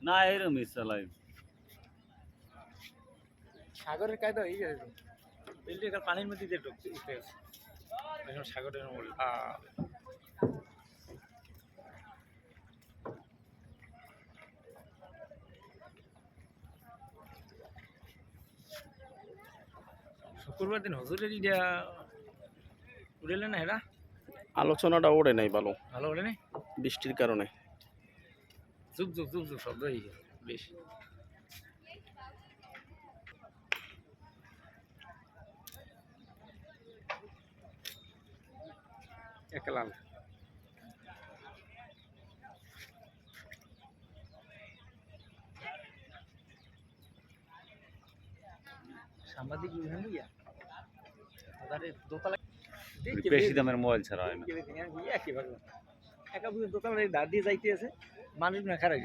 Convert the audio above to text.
না এরমই চালাই। সাগরের কায়দা হয়ে গেছে, বিল্ডিং পানির মধ্যে দিয়ে ঢুকতে উঠতে আছে এখন সাগরের শুক্রবার দিন হজুরের ইডা উড়েলে না এরা আলোচনাটা ওড়ে নাই ভালো, ভালো ওড়ে নাই বৃষ্টির কারণে। যুগ যুগ যুগ যুগ শব্দ হয়ে গেছে বেশ। একলা সাংবাদিক দোতলা বেশি দামের মোবাইল ছাড়া হয় না। একা দোতলা দাঁড় দিয়ে যাইতে আছে মানুষ না খারাপ